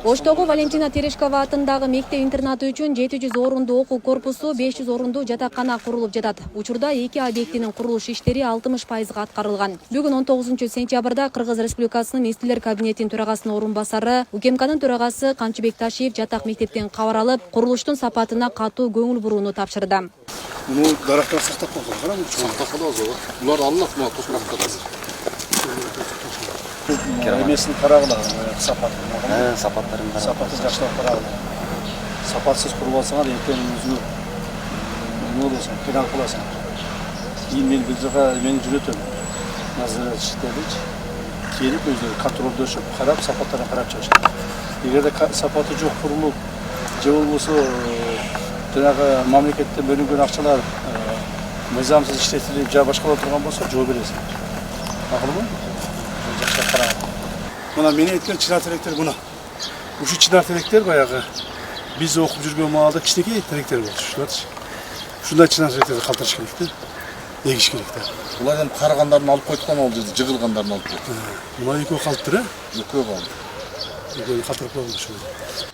Оштогу Валентина Терешкова атындагы мектеп интернаты үчүн 700 орундуу окуу корпусу, 500 орундуу жатакана курулуп жатат. Учурда 2 объектинин курулуш иштери 60% аткарылган. Бүгүн 19-сентябрда Кыргыз Республикасынын министрлер кабинетинин төрагасынын орун басары, УКМКнын төрагасы Камчыбек Ташиев жатак мектептен кабар алып, курулуштун сапатына катуу көңүл бурууну тапшырды. Муну дарактар сактап койгон, караңы. Сактап коебуз. Булар алынат мына топурактар азыр. Эмесин карагыла, сапаттарын карагыла. Сапаты жакшылап карагыла. Сапатсыз куруп алсаңар, эртең өзүңөр эмне болосуң, кыйналып каласың. Мен бул жака мени жүрөтөм. Назарчыларчы келип өзүнө контролдошуп, карап, сапаттарын карап чыгышат. Эгерде сапаты жок курулуп, же болбосо жанагы мамлекеттен бөлүнгөн акчалар мыйзамсыз иштетилип, же башкалап турган болсо, жооп бересиң. Акылбы? Мына мен айткан чынар теректер мына. Ушу чынар теректер баягы биз окуп жүргөн маалда кичинекей теректер болчу. Ушуларчы. Ушундай чынар теректерди калтырыш керек да. Эгиш керек да. Булардан карагандарын алып койткон ол жерде жыгылгандарын алып койду. Мына экөө калыптыр, Экөө калды. Экөө калтырып койгон ушул.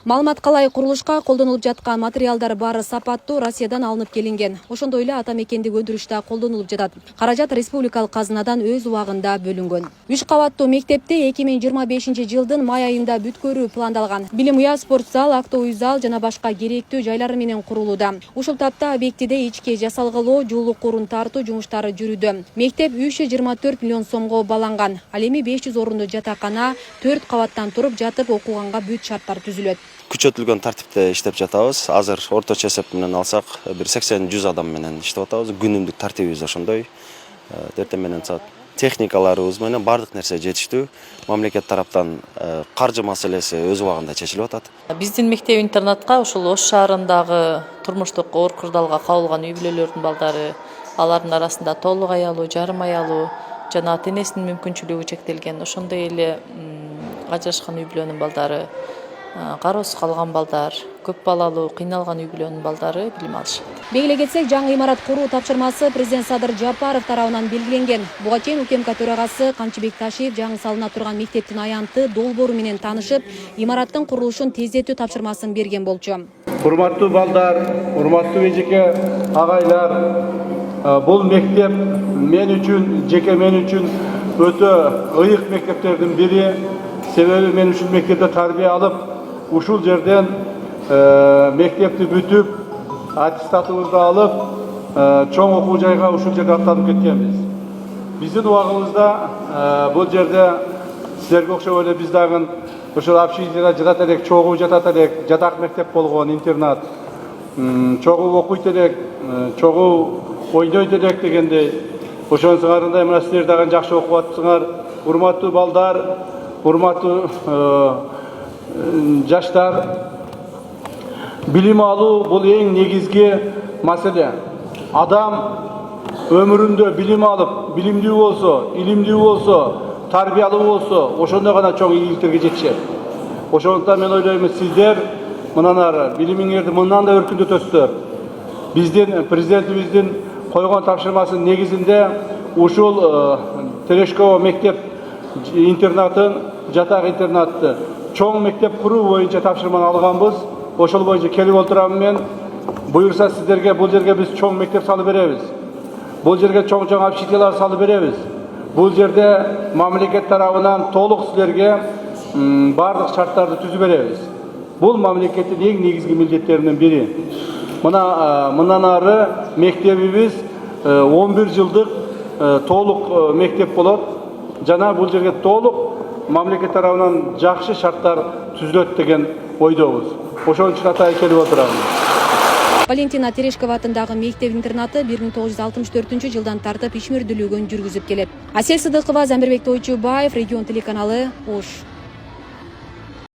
Маалымат калай курулушка колдонулуп жаткан материалдар баары сапаттуу Россиядан алынып келинген. Ошондой эле ата мекендик өндүрүштө колдонулуп жатат. Каражат республикалык казынадан өз убагында бөлүнгөн. 3 кабаттуу мектепте 2025-жылдын май айында бүткөрүү пландалган. Билим уя, спорт зал, актоо үй зал жана башка керектүү жайлары менен курулууда. Ушул тапта объектиде ички жасалгылоо, жуулук корун тартуу жумуштары жүрүүдө. Мектеп 324 миллион сомго бааланган. Ал эми 500 орундуу жатакана 4 кабаттан туруп жатып окуганга бүт шарттар түзүлөт. Күчөтүлгөн тартипте иштеп жатабыз. Азыр орточо эсеп менен алсак, бир 80-100 адам менен иштеп атабыз. Күнүмдүк тартибибиз ошондой. Эртең менен саат техникаларыбыз менен бардык нерсе жетиштүү. Мамлекет тараптан каржы маселеси өз убагында чечилип атат. Биздин мектеп интернатка ушул Ош шаарындагы турмуштук оор курдалга кабылган үй бүлөлөрдүн балдары, алардын арасында толук аялуу, жарым аялуу жана ата-энесинин мүмкүнчүлүгү чектелген ошондой эле ажырашкан үй бүлөнүн балдары, кароосуз калган балдар, көп балалуу, кыйналган үй бүлөнүн балдары билим алышат. Белгилей кетсек, жаңы имарат куруу тапшырмасы президент Садыр Жапаров тарабынан белгиленген. Буга чейин УКМК төрагасы Камчыбек Ташиев жаңы салына турган мектептин аянты долбоору менен таанышып, имараттын курулушун тездетүү тапшырмасын берген болчу. Урматтуу балдар, урматтуу эжеке агайлар, бул мектеп мен үчүн, жеке мен үчүн өтө ыйык мектептердин бири. Себеби мен ушул мектепте тарбия алып, ушул жерден мектепти бүтүп, аттестатыбызды алып, чоң окуу жайга ушул жерде аттанып кеткенбиз. Биздин убагыбызда бул жерде силерге окшоп эле биз дагы ушул общежитиеде жатат элек, чогуу жатат элек, жатак мектеп болгон интернат. Чогуу окуйт элек, чогуу ойнойт элек дегендей. Ошонусуңарындай мына силер дагы жакшы окуп атсыңар. Урматтуу балдар, урматтуу жаштар, билим алуу бул эң негизги маселе. Адам өмүрүндө билим алып, билимдүү болсо, илимдүү болсо, тарбиялуу болсо, ошондо гана чоң ийгиликтерге жетишет. Ошондуктан мен ойлойм, сиздер мындан ары билимиңерди мындан да өркүндөтөсүздөр. Биздин президентибиздин койгон тапшырмасынын негизинде ушул Терешкова мектеп интернатын, жатак интернатты чоң мектеп куруу боюнча тапшырманы алганбыз. Ошол боюнча келип отурам мен. Буюрса сиздерге бул жерге биз чоң мектеп салып беребиз. Бул жерге чоң общежитиелер салып беребиз. Бул жерде мамлекет тарабынан толук силерге бардык шарттарды түзүп беребиз. Бул мамлекеттин эң негизги милдеттеринин бири. Мындан ары мектебибиз 11 жылдык толук мектеп болот. Жана бул жерге толук мамлекет тарабынан жакшы шарттар түзүлөт деген ойдобуз. Ошон үчүн атай келип отурам. Валентина Терешкова атындагы мектеп интернаты 1964 тартып ишмердүүлүгүн жүргүзүп келет. Асель Сыдыкова, Замирбек Тойчубаев, Регион телеканалы, Ош.